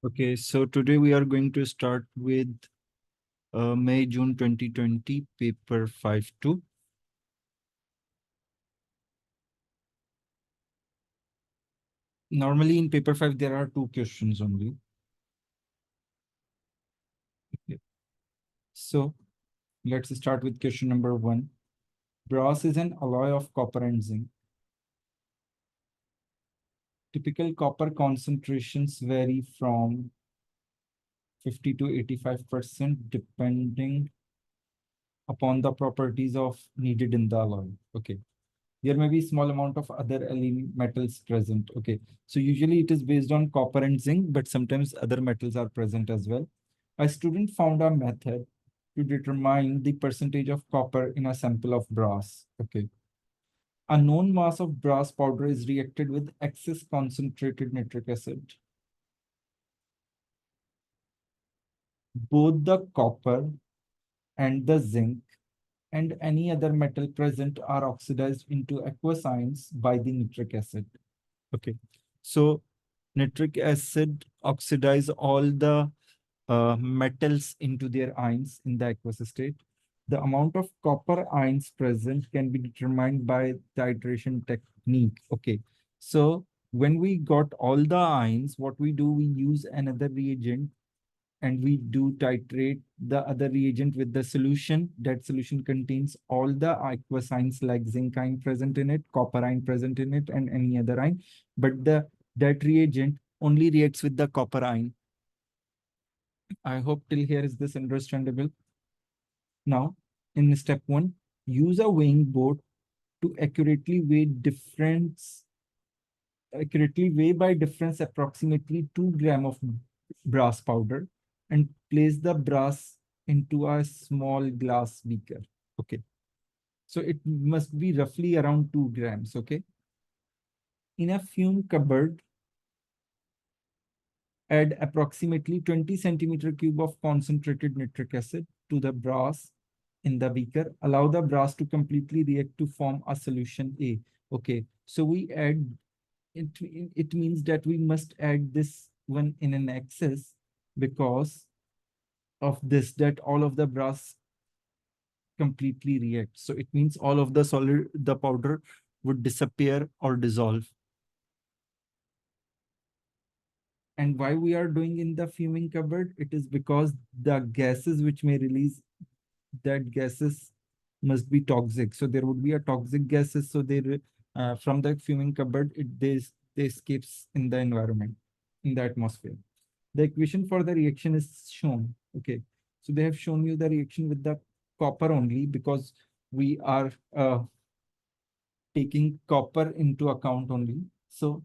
Okay, so today we are going to start with May-June 2020 paper 5.2. Normally in paper 5 there are 2 questions only. Okay. So let's start with question number 1. Brass is an alloy of copper and zinc. Typical copper concentrations vary from 50 to 85% depending upon the properties of needed in the alloy. Okay. There may be small amount of other metals present. Okay, so usually it is based on copper and zinc, but sometimes other metals are present as well. A student found a method to determine the percentage of copper in a sample of brass. Okay, a known mass of brass powder is reacted with excess concentrated nitric acid. Both the copper and the zinc and any other metal present are oxidized into aqueous ions by the nitric acid. Okay, so nitric acid oxidize all the metals into their ions in the aqueous state. The amount of copper ions present can be determined by titration technique. Okay, so when we got all the ions, what we do, we use another reagent and we do titrate the other reagent with the solution. That solution contains all the aqueous ions like zinc ion present in it, copper ion present in it, and any other ion. But that reagent only reacts with the copper ion. I hope till here is this understandable. Now, in step 1, use a weighing board to accurately weigh by difference approximately 2 gram of brass powder and place the brass into a small glass beaker. Okay. So it must be roughly around 2 grams. Okay. In a fume cupboard, add approximately 20 centimeter cube of concentrated nitric acid to the brass in the beaker. Allow the brass to completely react to form a solution A. Okay. So we add it means that we must add this one in an excess because of this, that all of the brass completely react. So it means all of the powder would disappear or dissolve. And why we are doing in the fuming cupboard? It is because the gases which may release, that gases must be toxic. So there would be a toxic gases. So they from the fuming cupboard, they escapes in the environment, in the atmosphere. The equation for the reaction is shown. Okay, so they have shown you the reaction with the copper only because we are taking copper into account only. So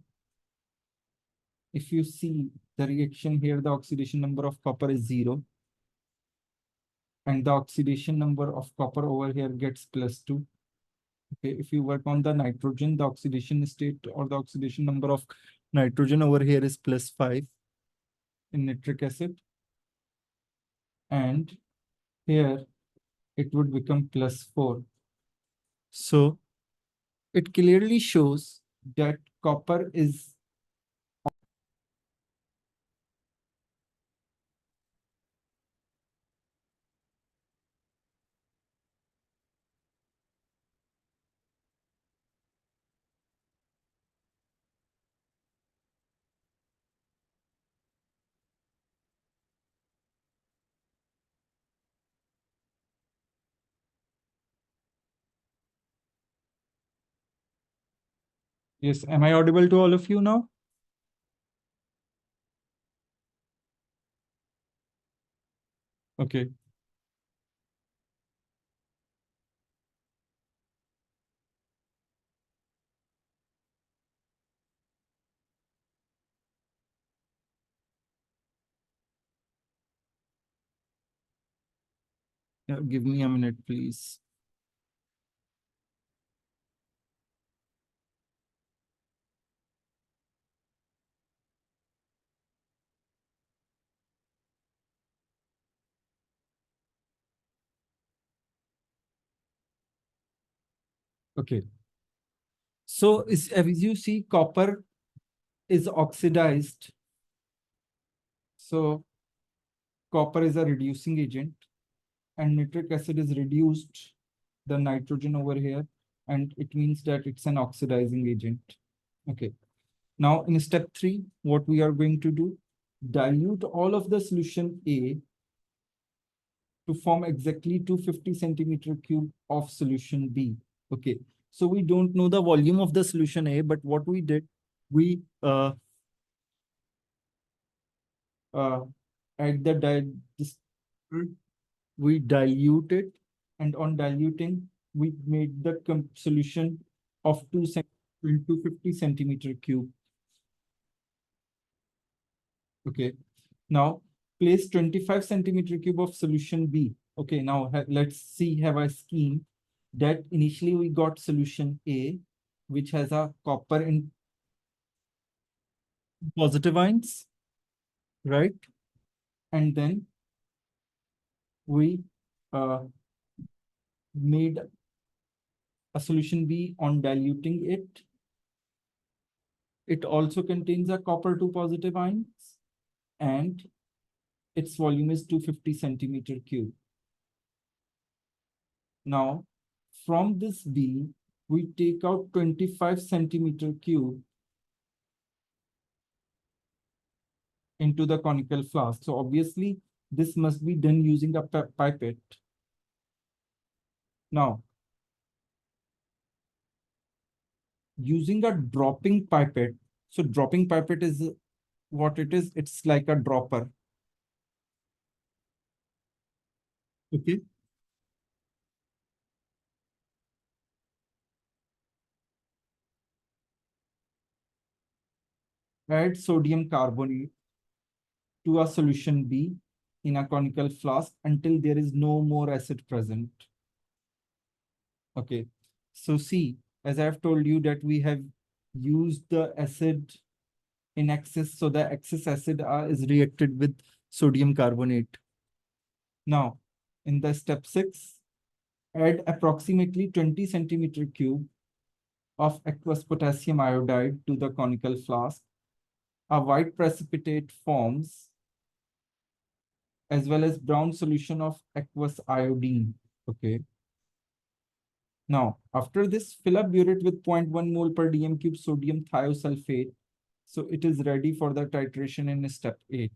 if you see the reaction here, the oxidation number of copper is 0. And the oxidation number of copper over here gets +2. Okay, if you work on the nitrogen, the oxidation state or the oxidation number of nitrogen over here is +5 in nitric acid. And here it would become +4. So it clearly shows that copper is. Yes, am I audible to all of you now? Okay. Yeah, give me a minute, please. Okay. So as you see, copper is oxidized So copper is a reducing agent and nitric acid is reduced the nitrogen over here, and it means that it's an oxidizing agent. Okay. Now in step 3, what we are going to do, dilute all of the solution A to form exactly 250 centimeter cube of solution B. Okay. So we don't know the volume of the solution A, but what we did, we uh, at the this, we dilute it, and on diluting, we made the solution of 250 centimeter cube. Okay. Now place 25 centimeter cube of solution B. Okay. Now let's see, have a scheme that initially we got solution A, which has a copper in positive ions, right? And then we uh, made a solution B on diluting it. It also contains a copper 2 positive ions, and its volume is 250 centimeter cube. Now, from this B, we take out 25 centimeter cube into the conical flask. So obviously, this must be done using a pipette. Now, using a dropping pipette, so dropping pipette is what it is. It's like a dropper. Okay. Add sodium carbonate to a solution B in a conical flask until there is no more acid present. Okay. So see, as I have told you that we have used the acid in excess, so the excess acid is reacted with sodium carbonate. Now, in the step 6, add approximately 20 centimeter cube of aqueous potassium iodide to the conical flask. A white precipitate forms as well as brown solution of aqueous iodine. Okay. Now, after this, fill up burette with 0.1 mole per dm cube sodium thiosulfate. So it is ready for the titration in step 8.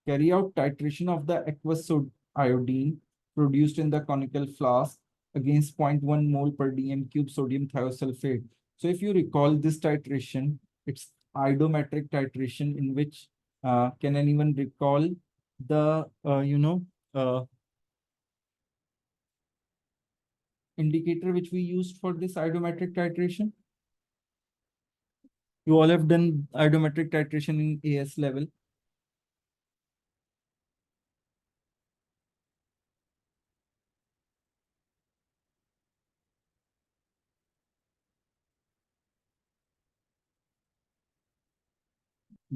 Carry out titration of the aqueous iodine produced in the conical flask against 0.1 mole per dm cube sodium thiosulfate. So if you recall this titration, it's iodometric titration in which, can anyone recall the, uh, indicator which we used for this iodometric titration? You all have done iodometric titration in AS level.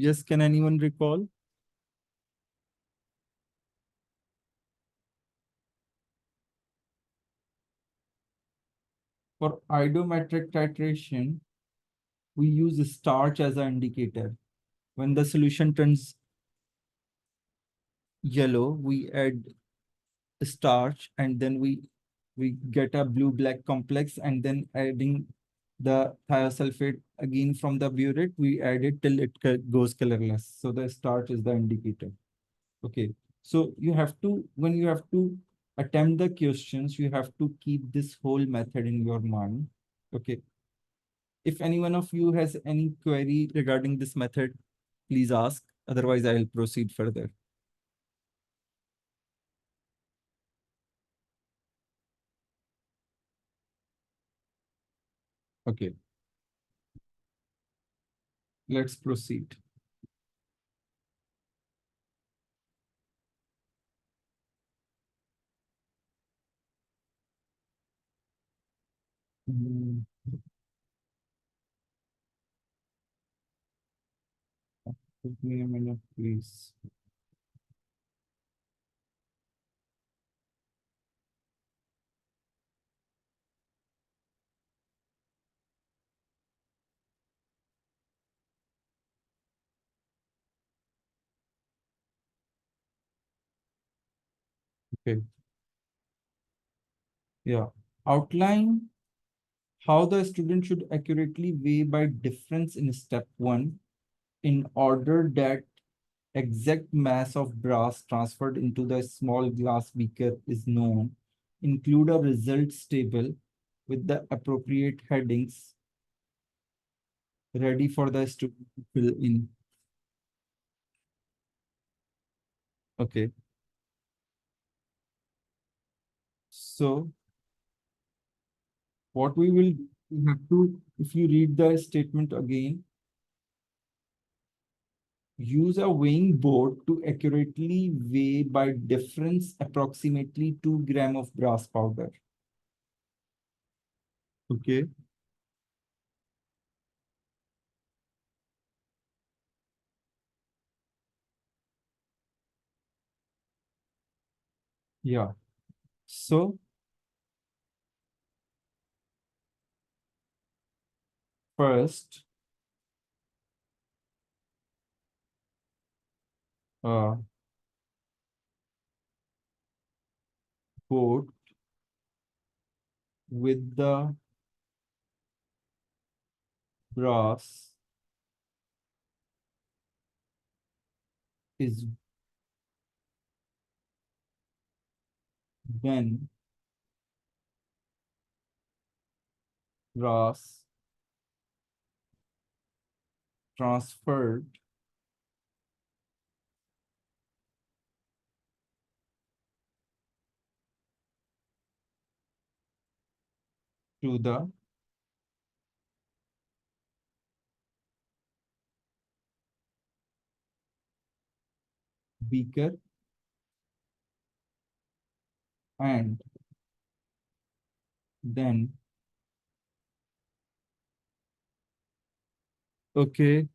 Yes, can anyone recall? For iodometric titration, we use starch as an indicator. When the solution turns yellow, we add starch, and then we get a blue-black complex, and then adding the thiosulfate again from the burette, we add it till it goes colorless. So the starch is the indicator. Okay. So you have to, when you have to attempt the questions, you have to keep this whole method in your mind. Okay. If any one of you has any query regarding this method, please ask. Otherwise, I'll proceed further. Okay, let's proceed. Mm, Give me a minute, please. Okay. Yeah. Outline how the student should accurately weigh by difference in step one in order that exact mass of brass transferred into the small glass beaker is known. Include a results table with the appropriate headings ready for the student to fill in. Okay. So what we have to, if you read the statement again, use a weighing board to accurately weigh by difference approximately 2 grams of brass powder. Okay. Yeah. So first, uh, board with the brass is when brass transferred to the beaker and then, okay,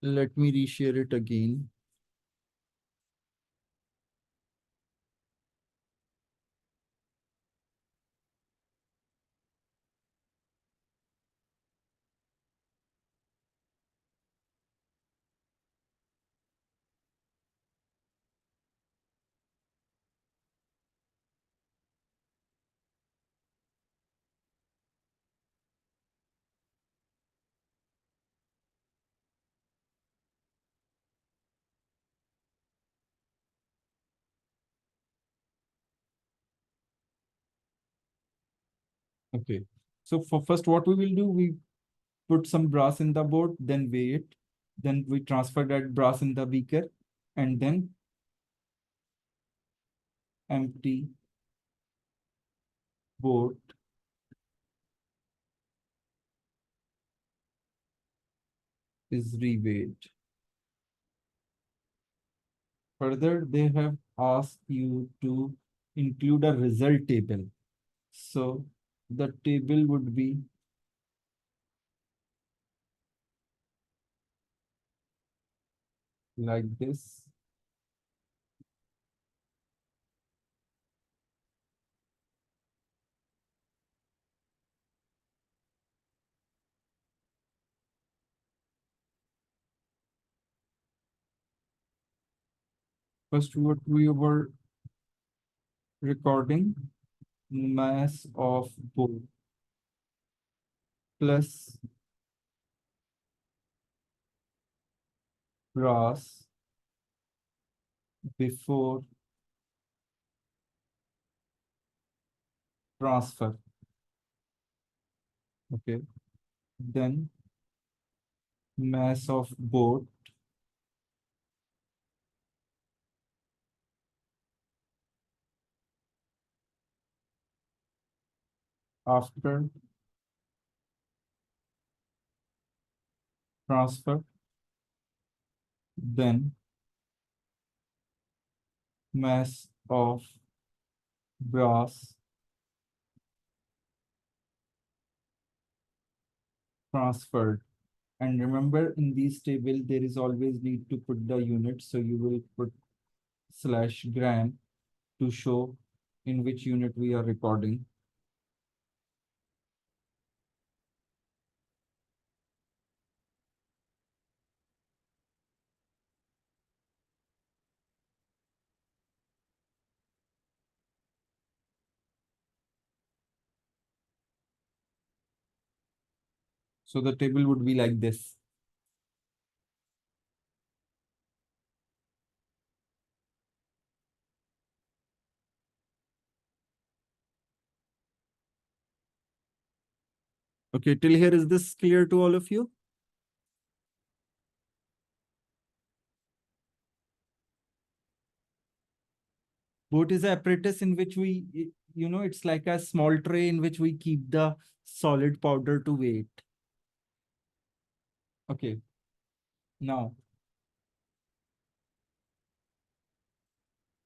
let me reshare it again. Okay. So for first, what we will do, we put some brass in the board, then weigh it. Then we transfer that brass in the beaker and then empty board is reweighed. Further, they have asked you to include a result table. So the table would be like this. First, what we were recording, mass of board plus brass before transfer. Okay. Then mass of board after transfer. Then mass of brass transferred. And remember, in these table, there is always need to put the unit. So you will put slash gram to show in which unit we are recording. So the table would be like this. Okay, till here, is this clear to all of you? Boat is an apparatus in which it's like a small tray in which we keep the solid powder to wait. Okay, now,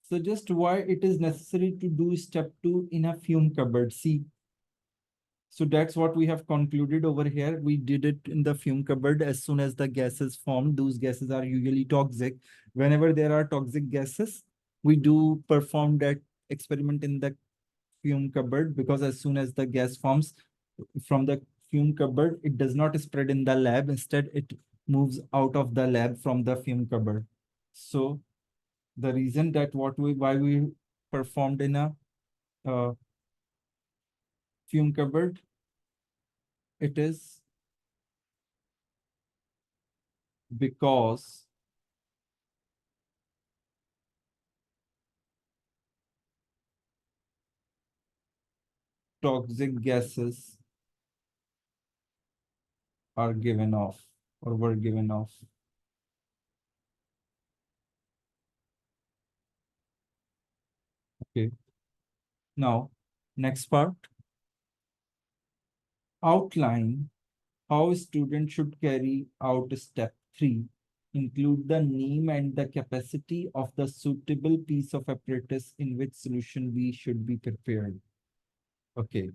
so just why it is necessary to do step 2 in a fume cupboard. See, so that's what we have concluded over here. We did it in the fume cupboard. As soon as the gases form, those gases are usually toxic. Whenever there are toxic gases, we do perform that experiment in the fume cupboard, because as soon as the gas forms from the fume cupboard, it does not spread in the lab. Instead, it moves out of the lab from the fume cupboard. So the reason that why we performed in a uh, fume cupboard, it is because toxic gases are given off or were given off. Okay. Now, next part, outline how a student should carry out step 3. Include the name and the capacity of the suitable piece of apparatus in which solution B should be prepared. Okay.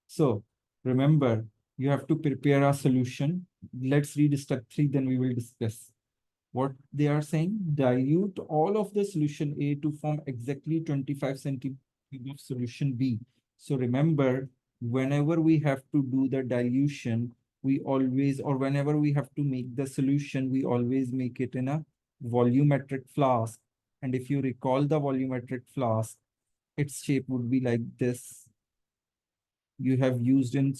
So remember, you have to prepare a solution. Let's read step 3, then we will discuss. What they are saying, dilute all of the solution A to form exactly 25 centimeters of solution B. So remember, whenever we have to do the dilution, we always, or whenever we have to make the solution, we always make it in a volumetric flask. And if you recall the volumetric flask, its shape would be like this. You have used in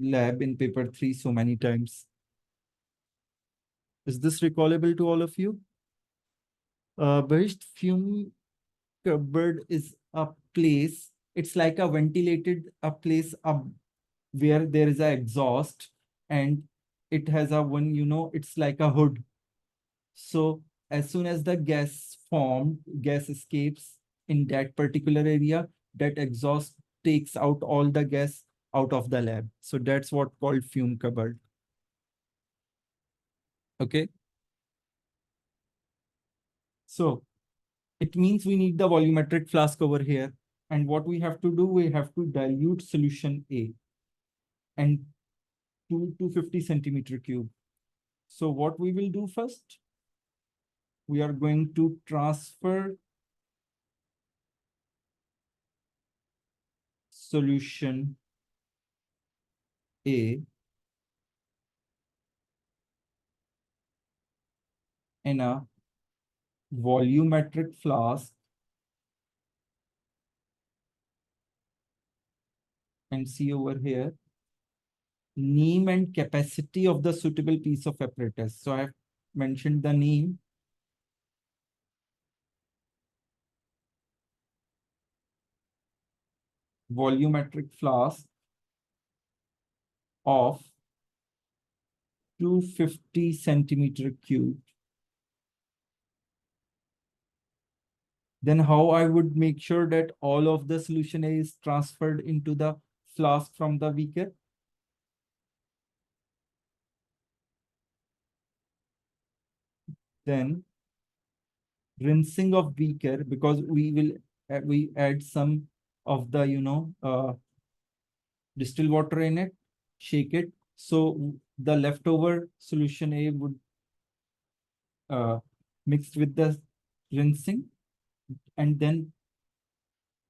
lab in paper 3 so many times. Is this recallable to all of you? Bahisht, fume cupboard is a place, it's like a ventilated a place where there is a exhaust, and it has a one, it's like a hood. So as soon as the gas escapes in that particular area, that exhaust takes out all the gas out of the lab. So that's what called fume cupboard. Okay. So it means we need the volumetric flask over here. And what we have to do, we have to dilute solution A and 250 centimeter cube. So what we will do first, we are going to transfer solution A in a volumetric flask and see over here, name and capacity of the suitable piece of apparatus. So I have mentioned the name. Volumetric flask of 250 centimeter cube. Then how I would make sure that all of the solution A is transferred into the flask from the beaker? Then rinsing of beaker, because we add some of the distilled water in it, shake it. So the leftover solution A would mixed with the rinsing, and then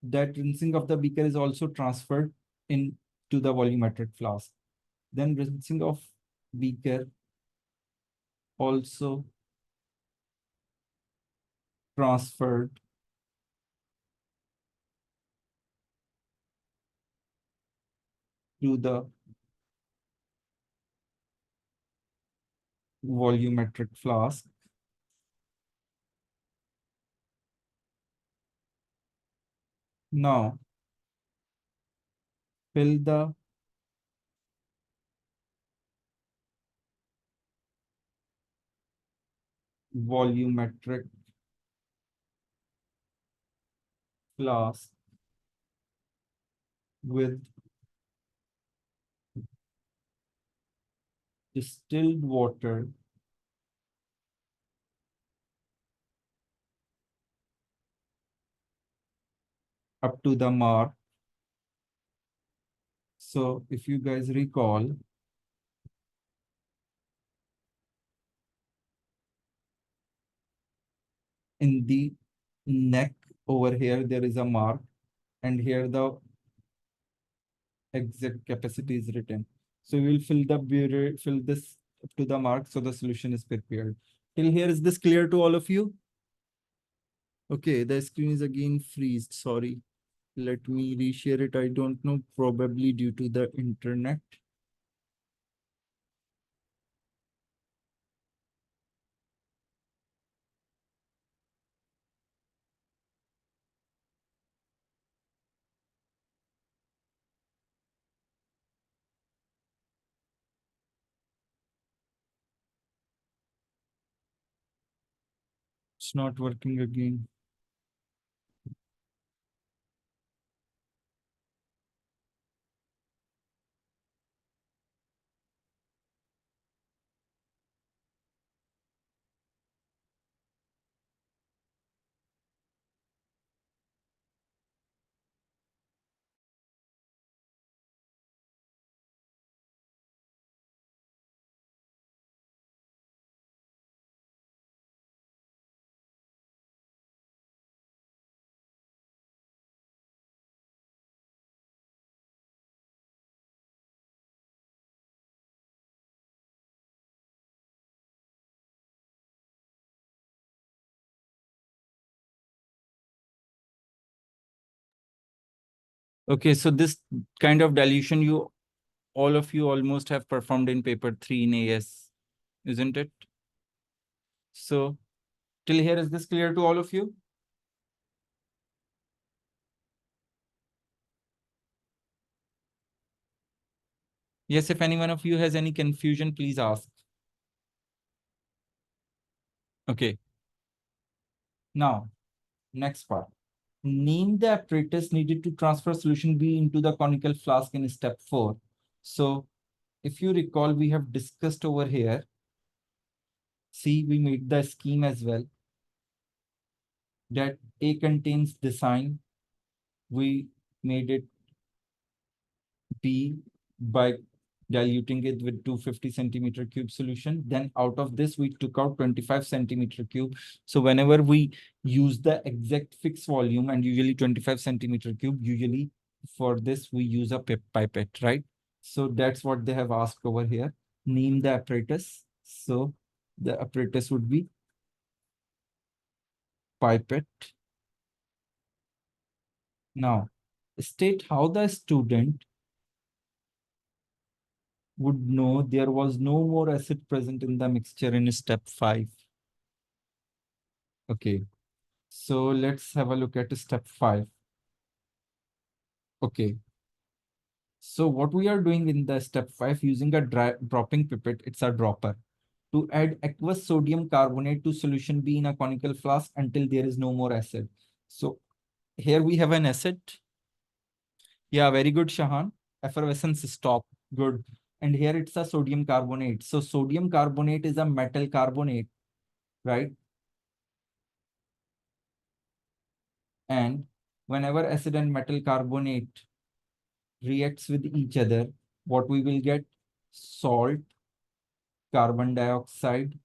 that rinsing of the beaker is also transferred into the volumetric flask. Then rinsing of beaker also transferred to the volumetric flask. Now fill the volumetric flask with distilled water up to the mark. So if you guys recall, in the neck over here, there is a mark, and here the exact capacity is written. So we will fill this up to the mark so the solution is prepared. Till here, is this clear to all of you? Okay, the screen is again freezed. Sorry. Let me reshare it. I don't know, probably due to the internet. It's not working again. Okay, so this kind of dilution all of you almost have performed in paper 3 in AS, isn't it? So till here, is this clear to all of you? Yes, if any one of you has any confusion, please ask. Okay. Now, next part. Name the apparatus needed to transfer solution B into the conical flask in step 4. So if you recall, we have discussed over here. See, we made the scheme as well, that A contains design. We made it B by diluting it with 250 centimeter cube solution. Then out of this, we took out 25 centimeter cube. So whenever we use the exact fixed volume, and usually 25 centimeter cube, usually for this, we use a pipette, right? So that's what they have asked over here. Name the apparatus. So the apparatus would be pipette. Now, state how the student would know there was no more acid present in the mixture in step 5. Okay, so let's have a look at step 5. Okay, so what we are doing in the step 5 using a dropping pipette, it's a dropper, to add aqueous sodium carbonate to solution B in a conical flask until there is no more acid. So here we have an acid. Yeah, very good, Shahan. Effervescence stop. Good. And here it's a sodium carbonate. So sodium carbonate is a metal carbonate, right? And whenever acid and metal carbonate reacts with each other, what we will get? Salt, carbon dioxide,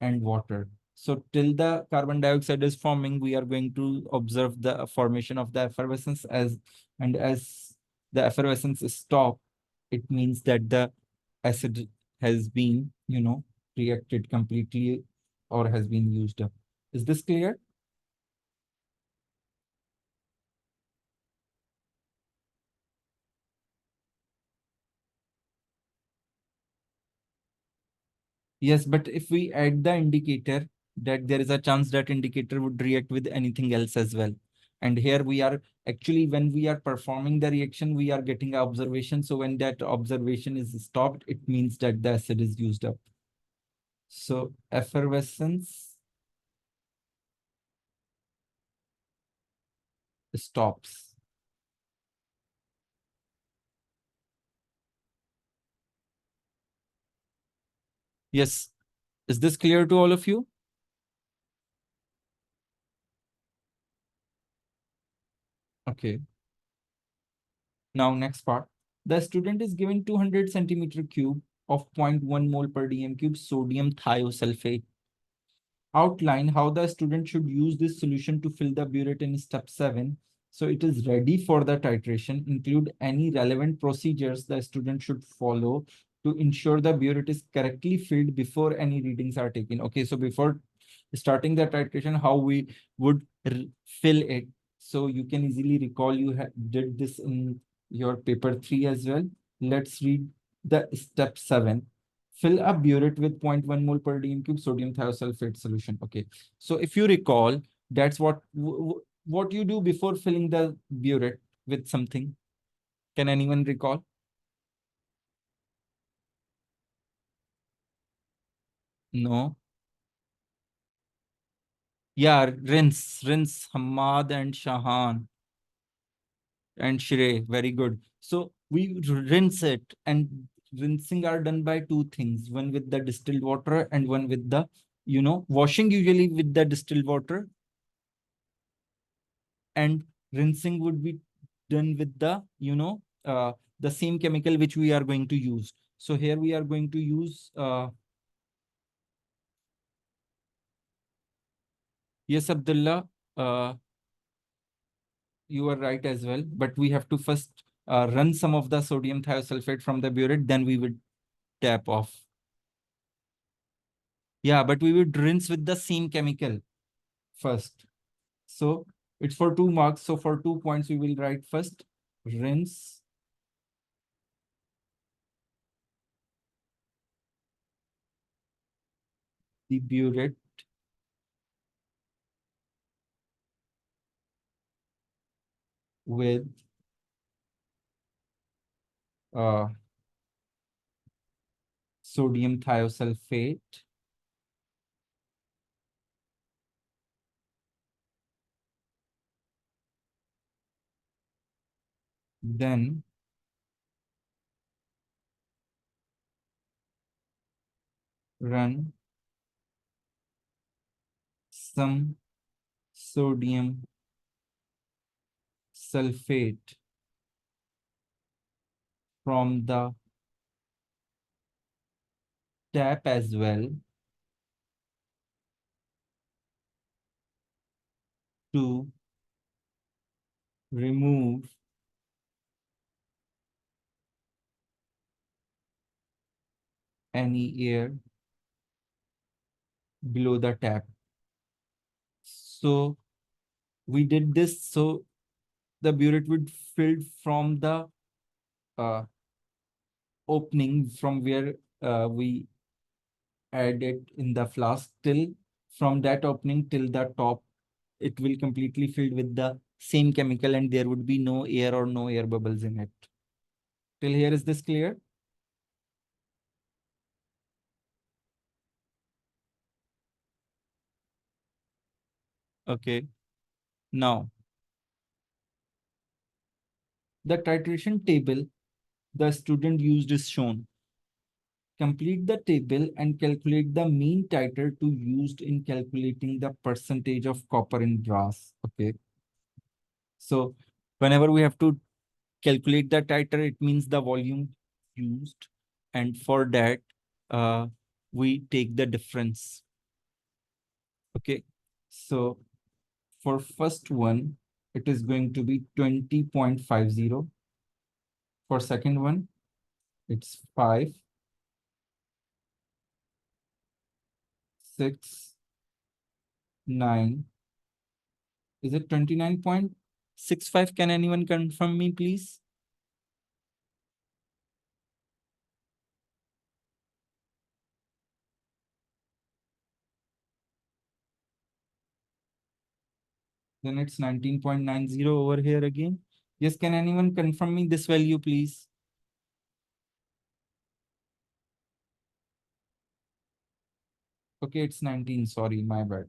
and water. So till the carbon dioxide is forming, we are going to observe the formation of the effervescence as the effervescence stop, it means that the acid has been, reacted completely or has been used up. Is this clear? Yes, but if we add the indicator, that there is a chance that indicator would react with anything else as well. And here we are actually, when we are performing the reaction, we are getting observation. So when that observation is stopped, it means that the acid is used up. So effervescence stops. Yes. Is this clear to all of you? Okay. Now, next part. The student is given 200 centimeter cube of 0.1 mole per dm cube sodium thiosulfate. Outline how the student should use this solution to fill the burette in step 7. So it is ready for the titration. Include any relevant procedures the student should follow to ensure the burette is correctly filled before any readings are taken. Okay, so before starting the titration, how we would fill it. So you can easily recall you did this in your paper 3 as well. Let's read the step 7. Fill a burette with 0.1 mole per dm cube sodium thiosulfate solution. Okay, so if you recall, that's what you do before filling the burette with something. Can anyone recall? No. Yeah, rinse Hamad and Shahan and Shireh. Very good. So we rinse it, and rinsing are done by two things: one with the distilled water and one with the, washing usually with the distilled water, and rinsing would be done with the, the same chemical which we are going to use. So here we are going to use, yes, Abdullah, uh, you are right as well, but we have to first run some of the sodium thiosulfate from the burette, then we would tap off. Yeah, but we would rinse with the same chemical first. So it's for 2 marks. So for 2 points, we will write first rinse the burette with uh, sodium thiosulfate. Then run some sodium sulfate from the tap as well to remove any air below the tap. So we did this so the burette would fill from the uh, opening from where we add it in the flask, till from that opening till the top, it will completely filled with the same chemical, and there would be no air or no air bubbles in it. Till here, is this clear? Okay. Now, the titration table the student used is shown. Complete the table and calculate the mean titer to used in calculating the percentage of copper in brass. Okay. So whenever we have to calculate the titer, it means the volume used. And for that, uh, we take the difference. Okay. So for first one, it is going to be 20.50. For second one, it's 5, 6, 9. Is it 29.65? Can anyone confirm me, please? Then it's 19.90 over here again. Yes, can anyone confirm me this value, please? Okay, it's 19, sorry, my bad.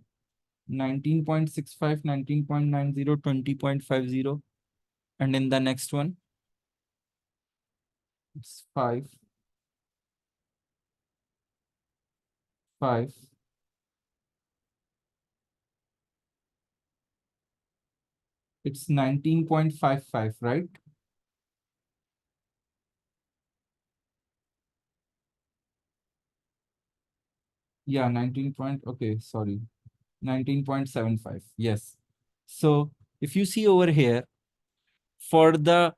19.65, 19.90, 20.50. And in the next one, it's 5, 5. It's 19.55, right? Yeah, 19 point, okay, sorry. 19.75, yes. So if you see over here, for the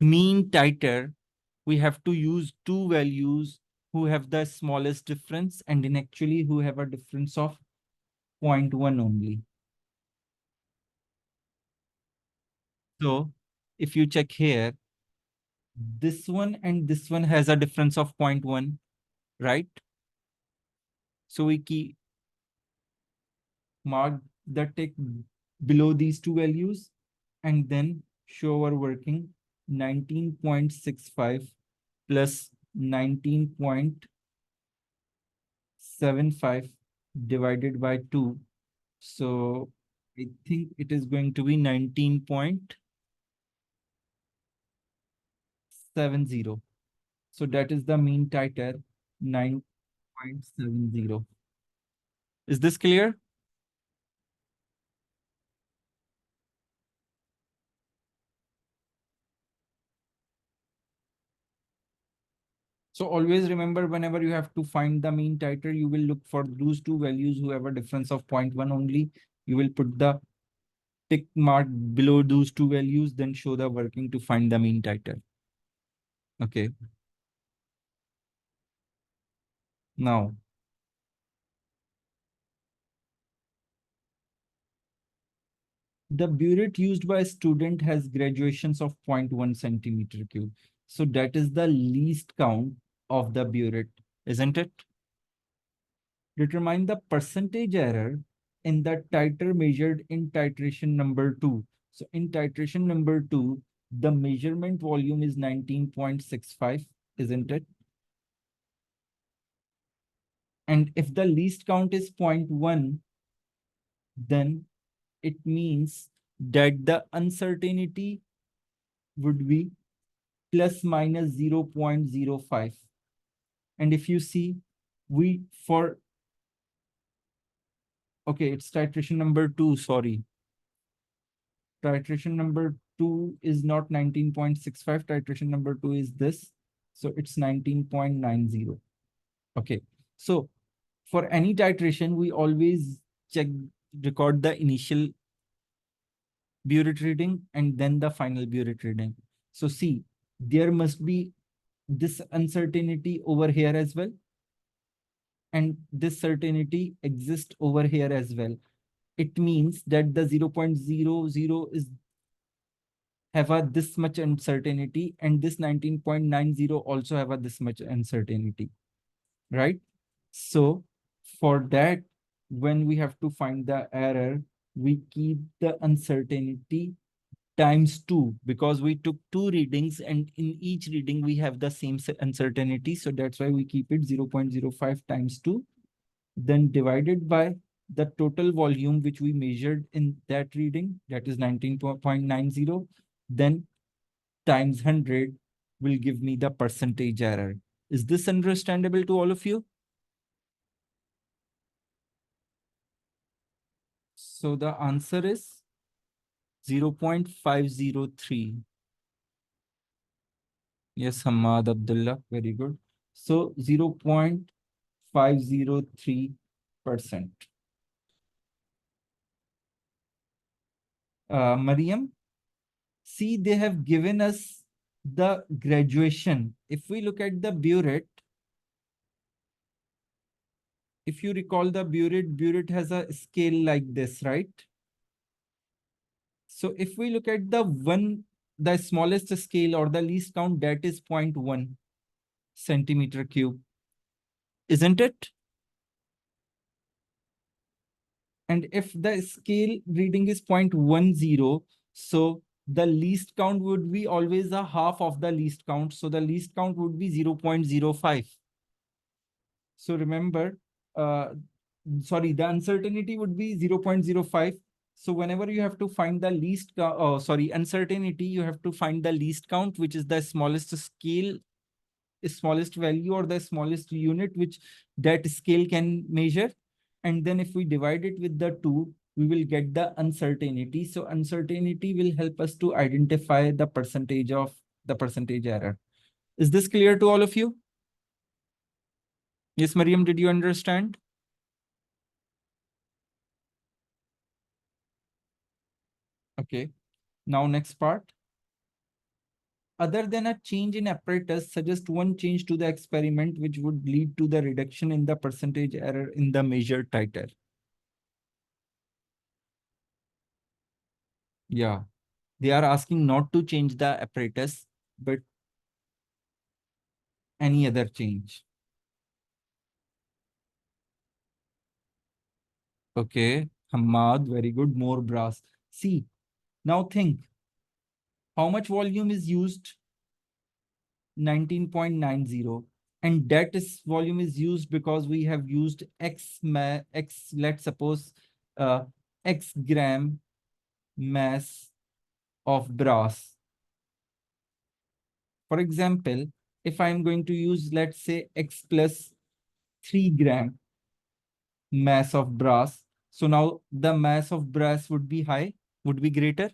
mean titer, we have to use two values who have the smallest difference and in actually who have a difference of 0.1 only. So if you check here, this one and this one has a difference of 0.1, right? So we keep mark the tick below these two values and then show our working 19.65 plus 19.75 divided by 2. So I think it is going to be 19.70. So that is the mean titer, 9.70. Is this clear? So always remember, whenever you have to find the mean titer, you will look for those two values who have a difference of 0.1 only. You will put the tick mark below those two values, then show the working to find the mean titer. Okay. Now, the burette used by a student has graduations of 0.1 centimeter cube. So that is the least count of the burette, isn't it? Determine the percentage error in the titer measured in titration number 2. So in titration number 2, the measurement volume is 19.65, isn't it? And if the least count is 0.1, then it means that the uncertainty would be plus minus 0.05. And if you see, we for, okay, it's titration number 2, sorry. Titration number 2 is not 19.65. Titration number 2 is this. So it's 19.90. Okay. So for any titration, we always check, record the initial burette reading and then the final burette reading. So see, there must be this uncertainty over here as well. And this certainty exists over here as well. It means that the 0.00 is have a this much uncertainty and this 19.90 also have a this much uncertainty, right? So for that, when we have to find the error, we keep the uncertainty times 2 because we took two readings and in each reading we have the same uncertainty. So that's why we keep it 0.05 times 2, then divided by the total volume which we measured in that reading, that is 19.90, then times 100 will give me the percentage error. Is this understandable to all of you? So the answer is 0.503. Yes, Hamad Abdullah, very good. So 0.503%. Mariam, see, they have given us the graduation. If we look at the burette, if you recall the burette has a scale like this, right? So if we look at the smallest scale or the least count, that is 0.1 centimeter cube, isn't it? And if the scale reading is 0.10, so the least count would be always a half of the least count. So the least count would be 0.05. So remember, uh, sorry, the uncertainty would be 0.05. So whenever you have to find the uncertainty, you have to find the least count, which is the smallest scale, smallest value or the smallest unit which that scale can measure. And then if we divide it with the 2, we will get the uncertainty. So uncertainty will help us to identify the percentage error. Is this clear to all of you? Yes, Mariam, did you understand? Okay. Now next part. Other than a change in apparatus, suggest one change to the experiment which would lead to the reduction in the percentage error in the measured titer. Yeah, they are asking not to change the apparatus, but any other change. Okay, Hamad, very good. More brass. See, now think how much volume is used? 19.90. And that is volume is used because we have used let's suppose uh, X gram mass of brass. For example, if I'm going to use, let's say, X plus 3 gram mass of brass. So now the mass of brass would be high, would be greater.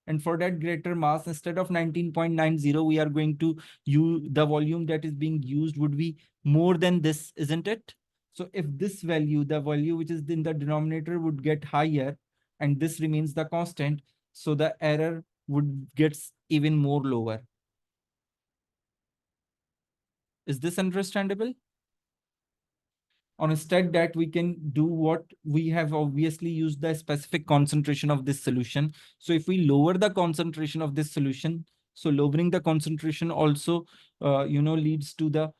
And for that greater mass, instead of 19.90, we are going to use the volume that is being used would be more than this, isn't it? So if this value, the value which is in the denominator would get higher, and this remains the constant, so the error would get even more lower. Is this understandable? Instead that we can do what we have obviously used the specific concentration of this solution. So if we lower the concentration of this solution, so lowering the concentration also, leads to the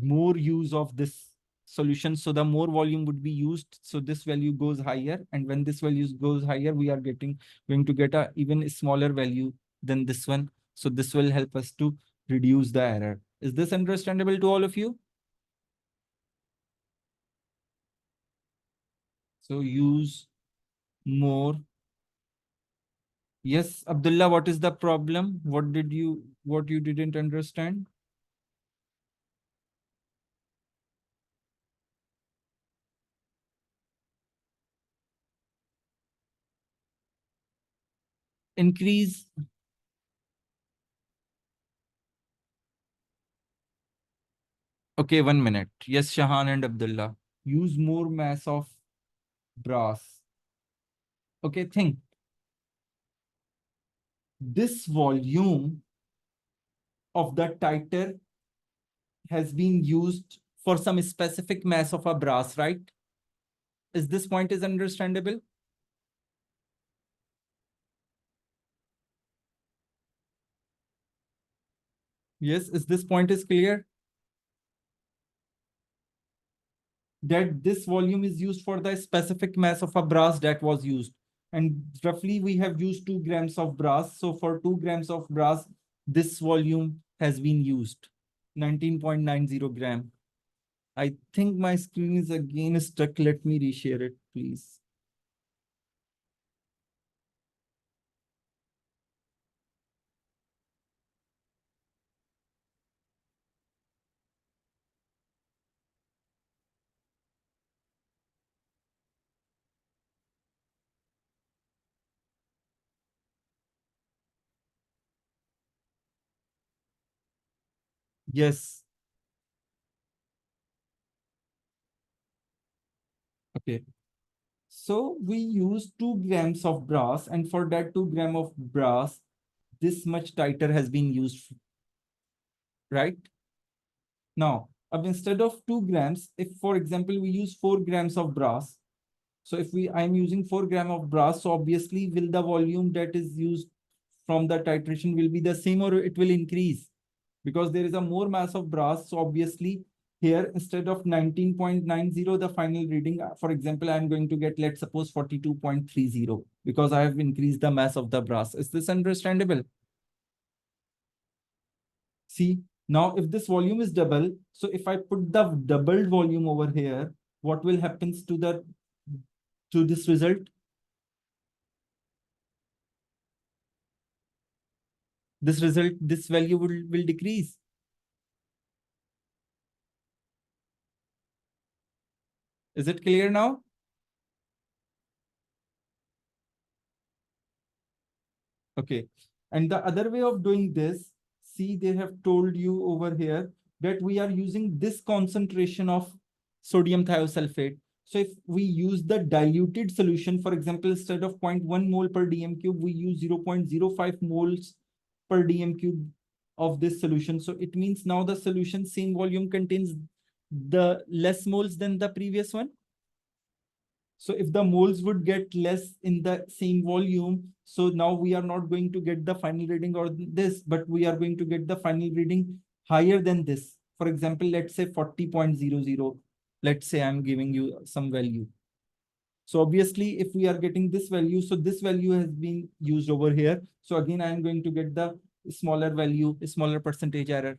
more use of this solution. So the more volume would be used. So this value goes higher. And when this value goes higher, we are going to get a even smaller value than this one. So this will help us to reduce the error. Is this understandable to all of you? So use more. Yes, Abdullah, what is the problem? What you didn't understand? Increase. Okay, 1 minute. Yes, Shahan and Abdullah. Use more mass of brass. Okay, think. This volume of the titer has been used for some specific mass of a brass, right? Is this point is understandable? Yes, is this point is clear? That this volume is used for the specific mass of a brass that was used. And roughly we have used 2 grams of brass. So for 2 grams of brass, this volume has been used, 19.90 gram. I think my screen is again stuck. Let me reshare it, please. Yes. Okay. So we use 2 grams of brass, and for that 2 gram of brass, this much titer has been used, right? Now, instead of 2 grams, if for example we use 4 grams of brass, so if I'm using 4 gram of brass, so obviously will the volume that is used from the titration will be the same or it will increase? Because there is a more mass of brass, so obviously here instead of 19.90, the final reading, for example, I'm going to get, let's suppose 42.30 because I have increased the mass of the brass. Is this understandable? See, now if this volume is double, so if I put the doubled volume over here, what will happen to this result? This value will decrease. Is it clear now? Okay. And the other way of doing this, see, they have told you over here that we are using this concentration of sodium thiosulfate. So if we use the diluted solution, for example, instead of 0.1 mole per dm cube, we use 0.05 moles per dm cube of this solution. So it means now the solution same volume contains the less moles than the previous one. So if the moles would get less in the same volume, so now we are not going to get the final reading or this, but we are going to get the final reading higher than this. For example, let's say 40.00. Let's say I'm giving you some value. So obviously, if we are getting this value, so this value has been used over here. So again, I'm going to get the smaller value, a smaller percentage error.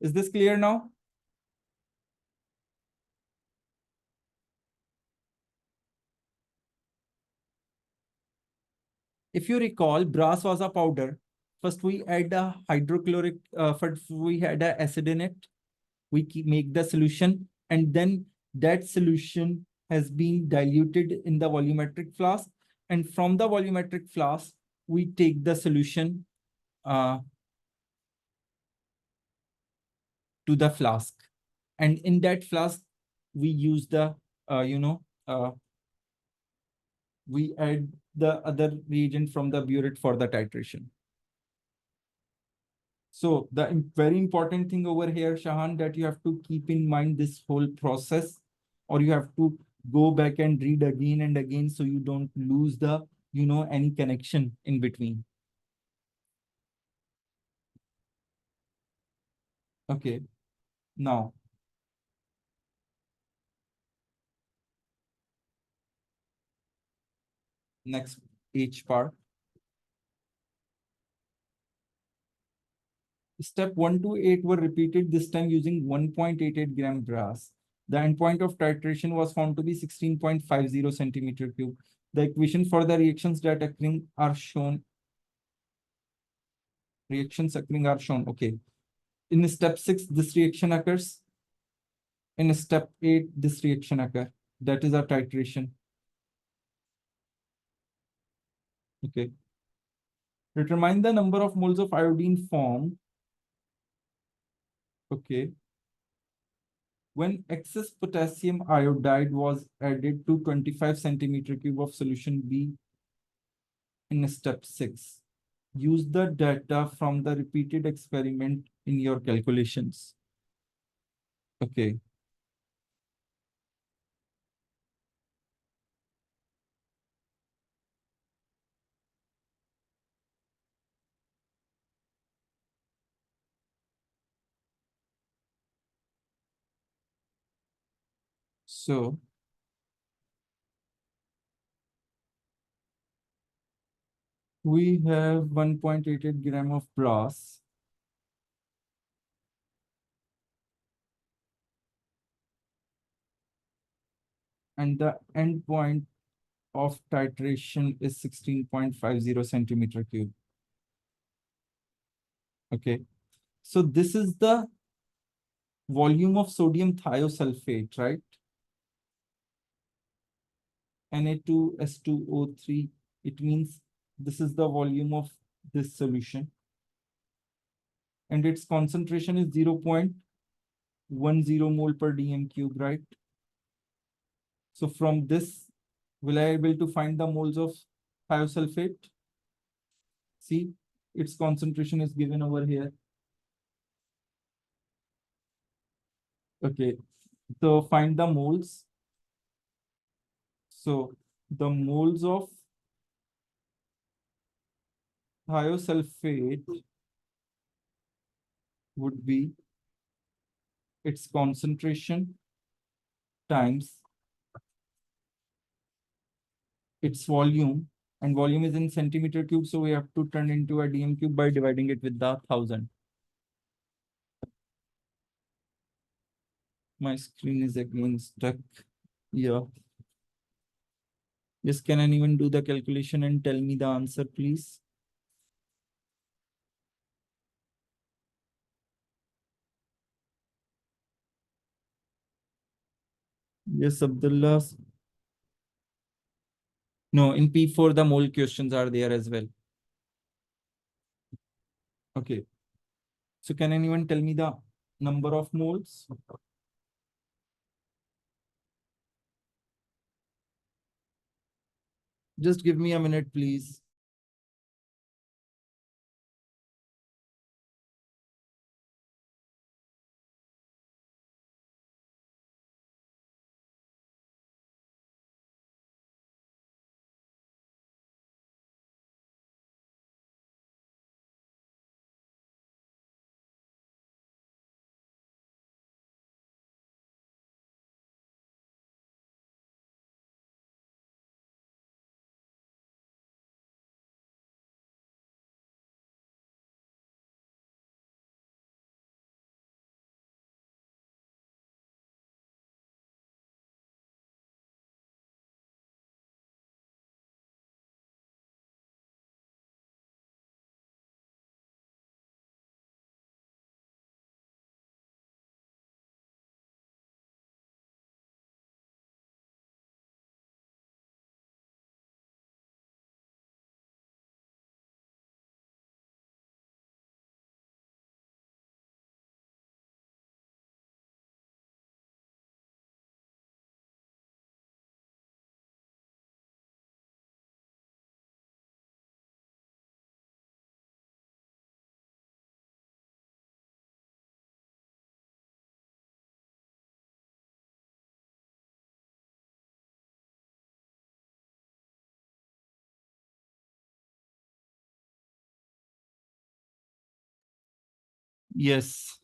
Is this clear now? If you recall, brass was a powder. First, we add a hydrochloric, first we had a acid in it. We make the solution, and then that solution has been diluted in the volumetric flask. And from the volumetric flask, we take the solution to the flask. And in that flask, we use the, we add the other reagent from the burette for the titration. So the very important thing over here, Shahan, that you have to keep in mind this whole process, or you have to go back and read again and again so you don't lose the, any connection in between. Okay, now, next H part. Step 1 to 8 were repeated, this time using 1.88 gram brass. The endpoint of titration was found to be 16.50 centimeter cube. The equation for the reactions that occurring are shown. Reactions occurring are shown. Okay. In step 6, this reaction occurs. In step 8, this reaction occurs. That is our titration. Okay. Determine the number of moles of iodine formed. Okay. When excess potassium iodide was added to 25 centimeter cube of solution B in step 6. Use the data from the repeated experiment in your calculations. Okay. So we have 1.88 gram of brass. And the endpoint of titration is 16.50 centimeter cube. Okay. So this is the volume of sodium thiosulfate, right? Na2S2O3. It means this is the volume of this solution. And its concentration is 0.10 mole per dm cube, right? So from this, will I able to find the moles of thiosulfate? See, its concentration is given over here. Okay, so find the moles. So the moles of thiosulfate would be its concentration times its volume, and volume is in centimeter cube, so we have to turn into a dm cube by dividing it with the 1000. My screen is again stuck. Yeah. Yes, can anyone do the calculation and tell me the answer, please? Yes, Abdullah. No, in P4, the mole questions are there as well. Okay. So can anyone tell me the number of moles? Just give me a minute, please. Yes.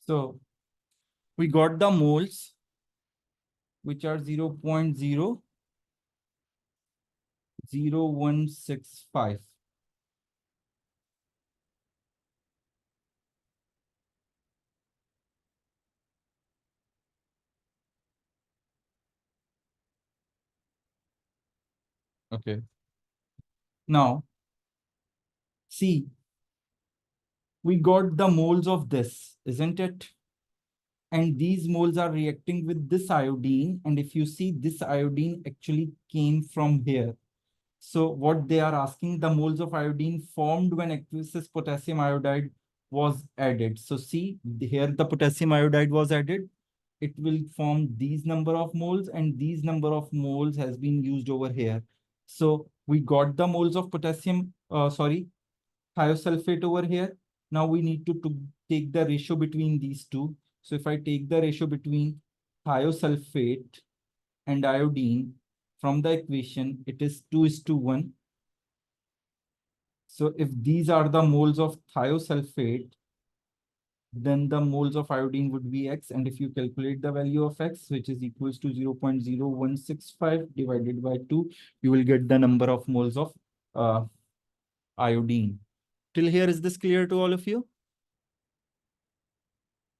So we got the moles, which are 0.00165. Okay. Now, see, we got the moles of this, isn't it? And these moles are reacting with this iodine. And if you see, this iodine actually came from here. So what they are asking, the moles of iodine formed when aqueous potassium iodide was added. So see, here the potassium iodide was added. It will form these number of moles, and these number of moles has been used over here. So we got the moles of potassium, thiosulfate over here. Now we need to take the ratio between these two. So if I take the ratio between thiosulfate and iodine from the equation, it is 2:1. So if these are the moles of thiosulfate, then the moles of iodine would be X. And if you calculate the value of X, which is equals to 0.0165 divided by 2, you will get the number of moles of iodine. Till here, is this clear to all of you?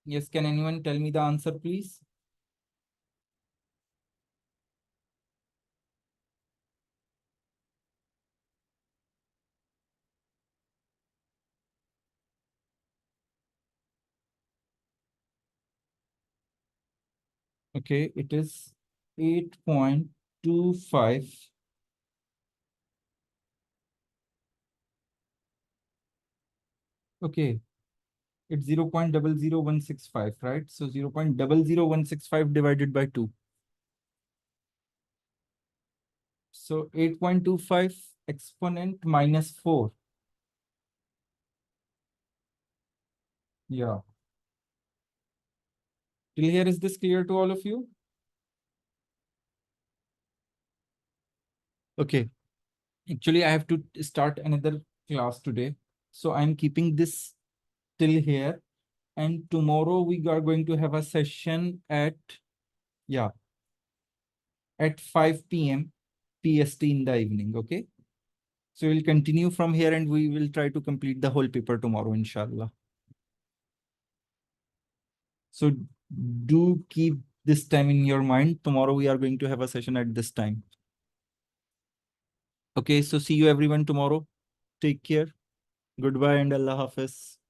Yes, can anyone tell me the answer, please? Okay, it is 8.25. Okay, it's 0.00165, right? So 0.00165 divided by 2. So 8.25 exponent minus 4. Yeah. Till here, is this clear to all of you? Okay. Actually, I have to start another class today. So I'm keeping this till here. And tomorrow we are going to have a session at, yeah, at 5 p.m. PST in the evening. Okay. So we'll continue from here and we will try to complete the whole paper tomorrow, inshallah. So do keep this time in your mind. Tomorrow we are going to have a session at this time. Okay, so see you everyone tomorrow. Take care. Goodbye and Allah Hafiz.